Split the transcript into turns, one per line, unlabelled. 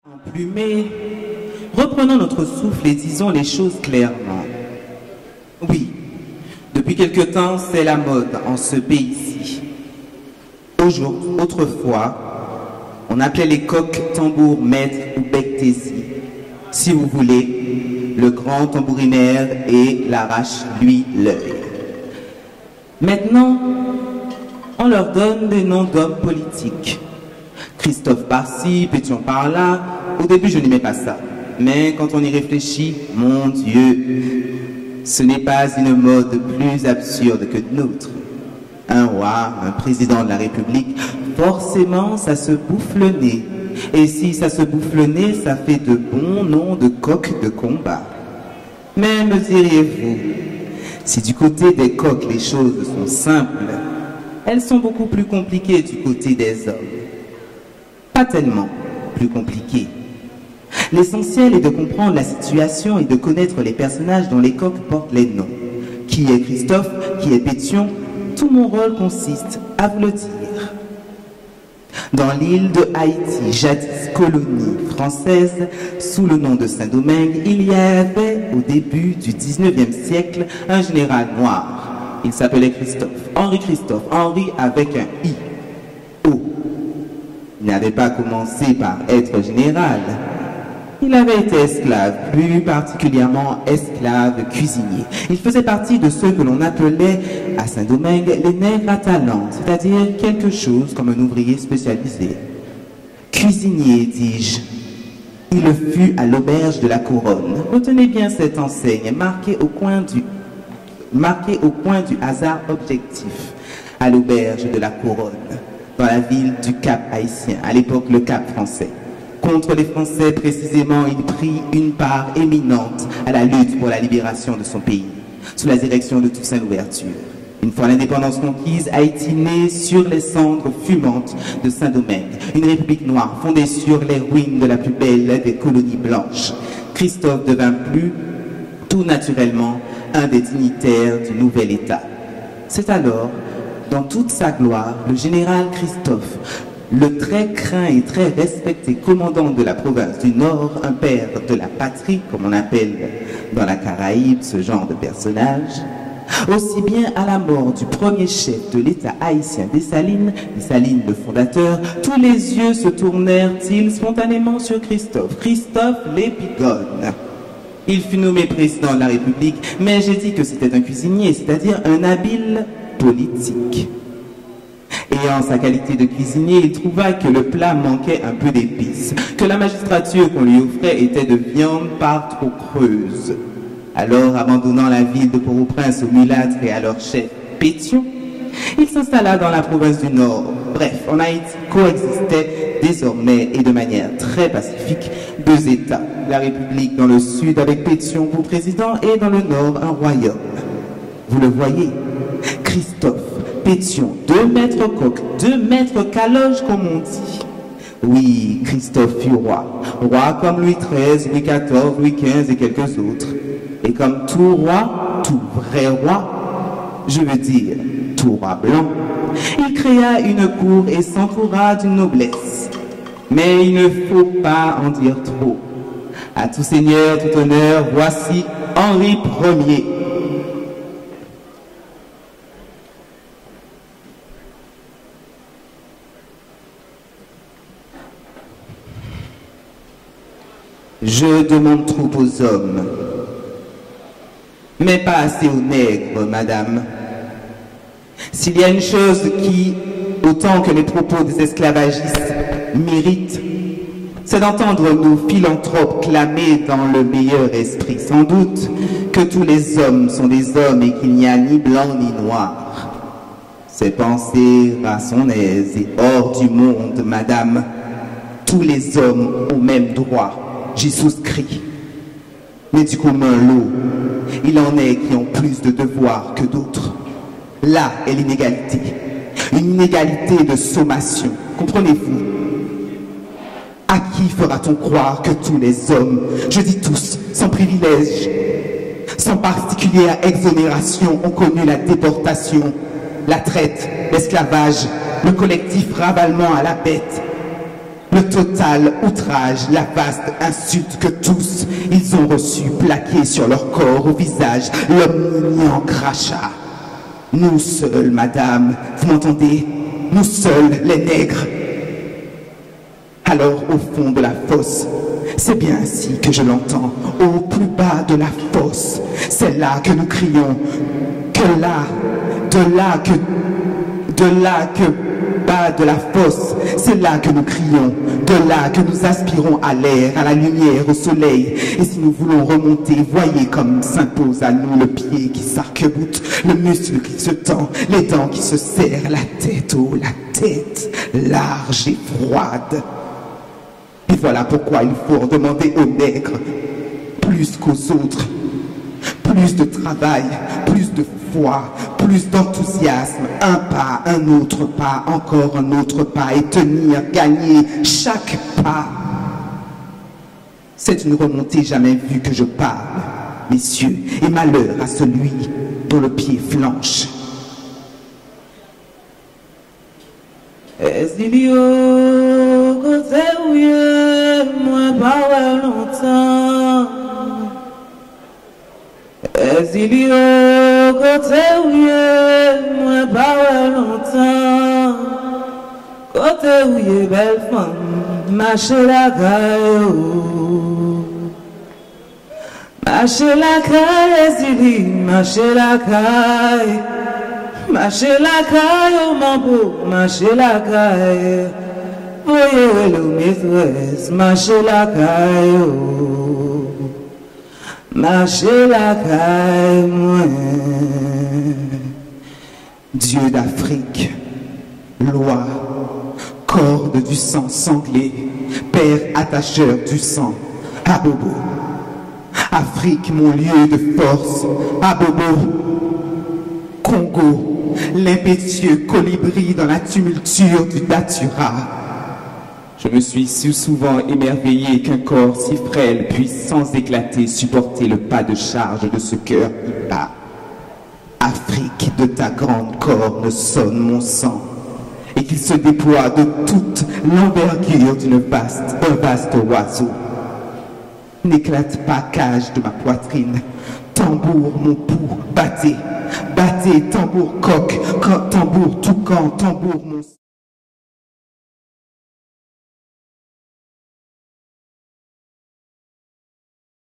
Emplumés, reprenons notre souffle et disons les choses clairement. Oui, depuis quelque temps, c'est la mode en ce pays-ci. Autrefois, on appelait les coqs tambour maître ou bec-taisi. Si vous voulez, le grand tambourinaire et l'arrache lui l'œil. Maintenant, on leur donne des noms d'hommes politiques. Christophe par-ci, Pétion par-là. Au début, je n'aimais pas ça. Mais quand on y réfléchit, mon Dieu, ce n'est pas une mode plus absurde que nôtre. Un roi, un président de la République, forcément, ça se bouffe le nez. Et si ça se bouffe le nez, ça fait de bons noms de coqs de combat. Mais me diriez-vous, si du côté des coqs les choses sont simples, elles sont beaucoup plus compliquées du côté des hommes. Pas tellement plus compliquées. L'essentiel est de comprendre la situation et de connaître les personnages dont les coqs portent les noms. Qui est Christophe, qui est Pétion, tout mon rôle consiste à vous le dire. Dans l'île de Haïti, jadis colonie française, sous le nom de Saint-Domingue, il y avait au début du 19e siècle un général noir. Il s'appelait Christophe, Henri avec un I. O. Il n'avait pas commencé par être général. Il avait été esclave, plus particulièrement esclave cuisinier. Il faisait partie de ceux que l'on appelait à Saint-Domingue les nègres à talent, c'est-à-dire quelque chose comme un ouvrier spécialisé. Cuisinier, dis-je. Il le fut à l'auberge de la Couronne. Retenez bien cette enseigne, marquée au coin du hasard objectif, à l'auberge de la Couronne, dans la ville du Cap haïtien, à l'époque le Cap français. Contre les Français, précisément, il prit une part éminente à la lutte pour la libération de son pays, sous la direction de Toussaint Louverture. Une fois l'indépendance conquise, Haïti naît sur les cendres fumantes de Saint-Domingue, une république noire fondée sur les ruines de la plus belle des colonies blanches. Christophe devint plus, tout naturellement, un des dignitaires du nouvel État. C'est alors, dans toute sa gloire, le général Christophe, le très craint et très respecté commandant de la province du Nord, un père de la patrie, comme on appelle dans la Caraïbe ce genre de personnage, aussi bien à la mort du premier chef de l'État haïtien Dessalines le fondateur, tous les yeux se tournèrent-ils spontanément sur Christophe l'Épigone. Il fut nommé président de la République, mais j'ai dit que c'était un cuisinier, c'est-à-dire un habile politique. Et en sa qualité de cuisinier, il trouva que le plat manquait un peu d'épices, que la magistrature qu'on lui offrait était de viande par trop creuse. Alors, abandonnant la ville de Port-au-Prince aux mulâtres et à leur chef Pétion, il s'installa dans la province du Nord. Bref, en Haïti coexistaient désormais et de manière très pacifique deux États. La République dans le sud avec Pétion pour président et dans le nord un royaume. Vous le voyez, Christophe, Pétion, 2 mètres coq, 2 mètres caloge comme on dit. Oui, Christophe fut roi. Roi comme Louis XIII, Louis XIV, Louis XV et quelques autres. Et comme tout roi, tout vrai roi, je veux dire tout roi blanc, il créa une cour et s'entoura d'une noblesse. Mais il ne faut pas en dire trop. À tout seigneur, tout honneur, voici Henri Ier. Je demande trop aux hommes, mais pas assez aux nègres, madame. S'il y a une chose qui, autant que les propos des esclavagistes, mérite, c'est d'entendre nos philanthropes clamer dans le meilleur esprit, sans doute, que tous les hommes sont des hommes et qu'il n'y a ni blanc ni noir. C'est penser à son aise et hors du monde, madame. Tous les hommes ont même droit. J'y souscris. Mais du commun lot, il en est qui ont plus de devoirs que d'autres. Là est l'inégalité. Une inégalité de sommation. Comprenez-vous? À qui fera-t-on croire que tous les hommes, je dis tous, sans privilège, sans particulière exonération, ont connu la déportation, la traite, l'esclavage, le collectif ravalement à la bête? Le total outrage, la vaste insulte que tous, ils ont reçu plaquée sur leur corps au visage, l'omnignant crachat. Nous seuls, madame, vous m'entendez? Nous seuls, les nègres. Alors, au fond de la fosse, c'est bien ainsi que je l'entends, au plus bas de la fosse, c'est là que nous crions, que là, de là que bas de la fosse, c'est là que nous crions, de là que nous aspirons à l'air, à la lumière, au soleil. Et si nous voulons remonter, voyez comme s'impose à nous le pied qui s'arc-boute, le muscle qui se tend, les dents qui se serrent, la tête, oh la tête, large et froide. Et voilà pourquoi il faut demander aux nègres, plus qu'aux autres, plus de travail, plus de foi, plus d'enthousiasme, un pas, un autre pas, encore un autre pas, et tenir, gagner chaque pas. C'est une remontée jamais vue que je parle, messieurs, et malheur à celui dont le pied flanche.
Exilio, côté ouye, moi pas longtemps. Exilio, côté ouye, moi pas longtemps. Côté ouye, belle femme, marcher la caille. Marcher la caille, exilio, marcher la caille. Marcher la caille, oh mon beau, marcher la caille. Voyez le maîtresse, marcher la caille, oh. Marcher la caille, moi.
Dieu d'Afrique, loi, corde du sang sanglé, père attacheur du sang, Abobo. Afrique, mon lieu de force, Abobo. Congo, l'impétueux colibri dans la tumulture du datura. Je me suis souvent émerveillé qu'un corps si frêle puisse sans éclater supporter le pas de charge de ce cœur qui bat. Afrique, de ta grande corne sonne mon sang, et qu'il se déploie de toute l'envergure d'un vaste oiseau. N'éclate pas cage de ma poitrine, tambour mon pouls, battez, battez, tambour coq, tambour toucan, tambour mon...